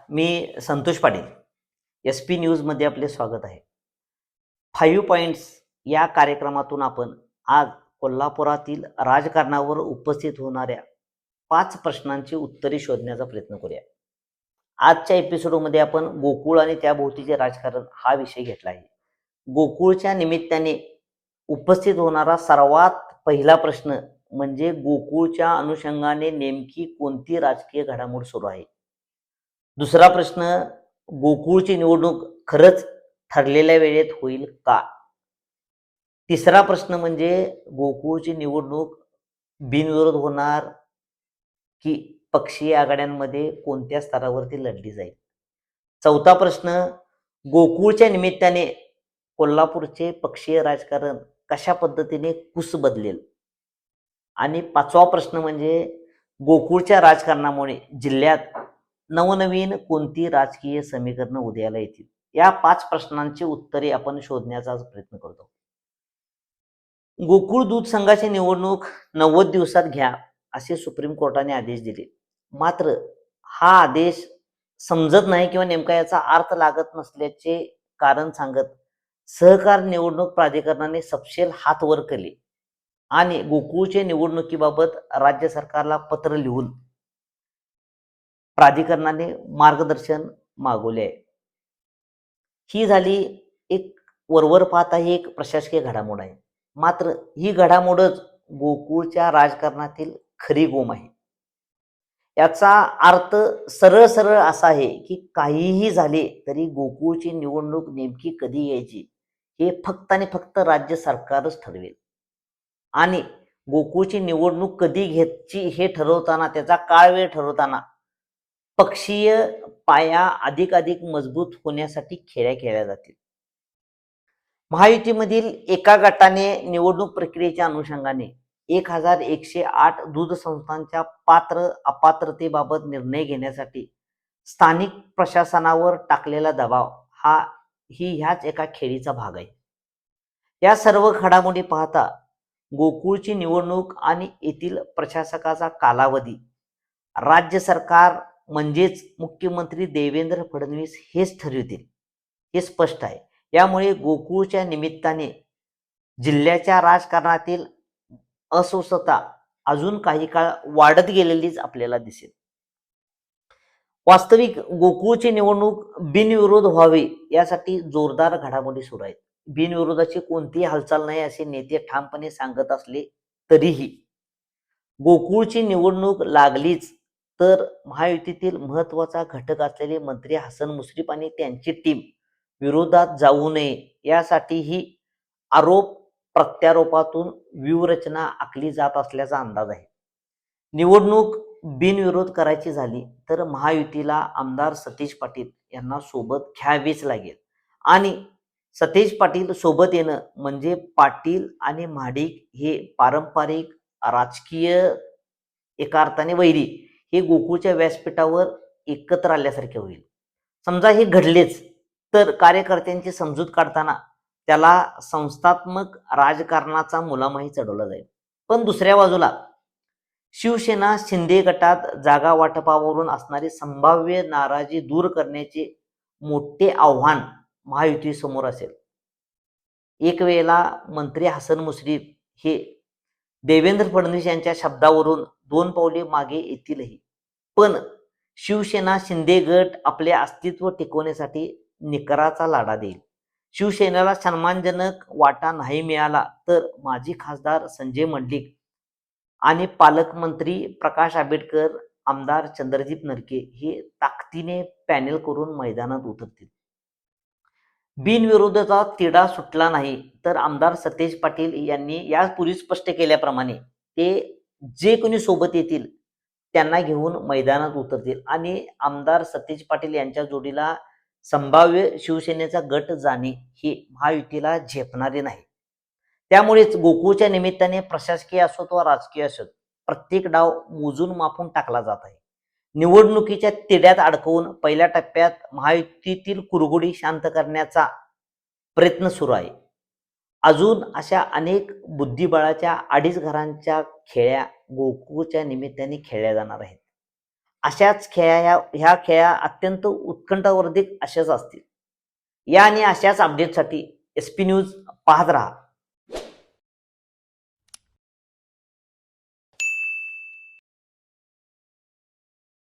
मी Santosh Patil. SP न्यूजमध्ये आपले स्वागत आहे. 5 पॉइंट्स या कार्यक्रमातून आपण आज कोल्हापुरातील राजकारणावर उपस्थित होणाऱ्या 5 प्रश्नांची उत्तरे शोधण्याचा प्रयत्न करूया. आजच्या एपिसोडमध्ये आपण गोकुळ आणि त्याभोवतीचे राजकारण हा विषय घेतला आहे. गोकुळच्या निमित्ताने उपस्थित होणारा सर्वात पहिला प्रश्न म्हणजे गोकुळच्या अनुषंगाने नेमकी कोणती राजकीय घडामोड सुरू आहे. दुसरा प्रश्न, गोकुळची निवडणूक खरंच ठरलेल्या वेळेत होईल का? तिसरा प्रश्न म्हणजे गोकुळची निवडणूक बिनविरोध होणार की पक्षीय आघाड्यांमध्ये कोणत्या स्तरावरती लढली जाईल? चौथा प्रश्न, गोकुळच्या निमित्ताने कोल्हापूरचे पक्षीय राजकारण कशा पद्धतीने कुस बदलेल? आणि पाचवा प्रश्न म्हणजे गोकुळच्या राजकारणामुळे जिल्ह्यात नवनवीन कोणती राजकीय समीकरणं उदयाला येतील? या 5 प्रश्नांची उत्तरे आपण शोधण्याचा आज प्रयत्न करतो. गोकुळ दूध संघाची निवडणूक 90 दिवसात घ्या असे सुप्रीम कोर्टाने आदेश दिले. मात्र हा आदेश समजत नाही किंवा नेमका याचा अर्थ लागत नसल्याचे कारण सांगत सहकार निवडणूक प्राधिकरणाने सपशेल हात वर केले आणि गोकुळच्या निवडणुकीबाबत राज्य सरकारला पत्र लिहून प्राधिकरणाने मार्गदर्शन मागवले आहे. ही झाली एक वरवर पाहता ही एक प्रशासकीय घडामोड आहे. मात्र ही घडामोडच गोकुळच्या राजकारणातील खरी गोम आहे. याचा अर्थ सरळ सरळ असा आहे की काहीही झाले तरी गोकुळची निवडणूक नेमकी कधी यायची हे फक्त आणि फक्त राज्य सरकारच ठरवेल. आणि गोकुळची निवडणूक कधी घ्यायची हे ठरवताना, त्याचा काळ वेळ ठरवताना पक्षीय पाया अधिक मजबूत होण्यासाठी खेळ्या खेळल्या जातील. महायुतीमधील एका गटाने निवडणूक प्रक्रियेच्या अनुषंगाने 1108 दूध संस्थांच्या पात्र अपात्रतेबाबत निर्णय घेण्यासाठी स्थानिक प्रशासनावर टाकलेला दबाव ह्याच एका खेळीचा भाग आहे. या सर्व घडामोडी पाहता गोकुळची निवडणूक आणि येथील प्रशासकाचा कालावधी राज्य सरकार म्हणजेच मुख्यमंत्री देवेंद्र फडणवीस हेच ठरवतील हे स्पष्ट आहे. यामुळे गोकुळच्या निमित्ताने जिल्ह्याच्या राजकारणातील अस्वस्थता अजून काही काळ वाढत गेलेलीच आपल्याला दिसेल. वास्तविक गोकुळची निवडणूक बिनविरोध व्हावी यासाठी जोरदार घडामोडी सुरू आहेत. बिनविरोधाची कोणतीही हालचाल नाही असे नेते ठामपणे सांगत असले तरीही गोकुळची निवडणूक लागलीच तर महायुतीतील महत्वाचा घटक असलेले मंत्री हसन मुश्रीफ आणि त्यांची टीम विरोधात जाऊ नये यासाठीही आरोप प्रत्यारोपातून व्यूहरचना आखली जात असल्याचा अंदाज आहे. निवडणूक बिनविरोध करायची झाली तर महायुतीला आमदार सतीश पाटील यांना सोबत घ्यावेच लागेल आणि सतीश पाटील सोबत येणं म्हणजे पाटील आणि महाडिक हे पारंपरिक राजकीय एका अर्थाने वैरी हे गोकुळच्या व्यासपीठावर एकत्र आल्यासारखे होईल. समजा हे घडलेच तर कार्यकर्त्यांची समजूत काढताना त्याला संस्थात्मक राजकारणाचा मुलामाही चढवला जाईल. पण दुसऱ्या बाजूला शिवसेना शिंदे गटात जागा वाटपावरून असणारी संभाव्य नाराजी दूर करण्याचे मोठे आव्हान महायुतीसमोर असेल. एक वेळेला मंत्री हसन मुश्रीफ हे देवेंद्र फडणवीस यांच्या शब्दावरून 2 पावले मागे येतीलही, पण शिवसेना शिंदे गट आपले अस्तित्व टिकवण्यासाठी निकराचा लढा देईल. शिवसेनेला सन्मानजनक वाटा नाही मिळाला तर माजी खासदार संजय मंडलिक आणि पालकमंत्री प्रकाश आंबेडकर, आमदार चंद्रदीप नरके हे ताकदीने पॅनेल करून मैदानात उतरतील. बिनविरोधाचा तिढा सुटला नाही तर आमदार सतीश पाटील यांनी यापूर्वी स्पष्ट केल्याप्रमाणे ते जे कोणी सोबत येतील त्यांना घेऊन मैदानात उतरतील आणि आमदार सतीश पाटील यांच्या जोडीला संभाव्य शिवसेनेचा गट जाणे हे महायुतीला झेपणारे नाही. त्यामुळेच गोकुळच्या निमित्ताने प्रशासकीय असोत वा राजकीय असोत प्रत्येक डाव मोजून मापून टाकला जात आहे. निवडणुकीच्या तिढ्यात अडकवून पहिल्या टप्प्यात महायुतीतील कुरघोडी शांत करण्याचा प्रयत्न सुरू आहे. अजून अशा अनेक बुद्धिबळाच्या 2.5 घरांच्या खेळ्या गोकुळच्या निमित्ताने खेळल्या जाणार आहेत. अशाच ह्या खेळ्या अत्यंत उत्कंठावर्धक अशाच असतील. या आणि अशाच अपडेटसाठी SP न्यूज पाहत राहा.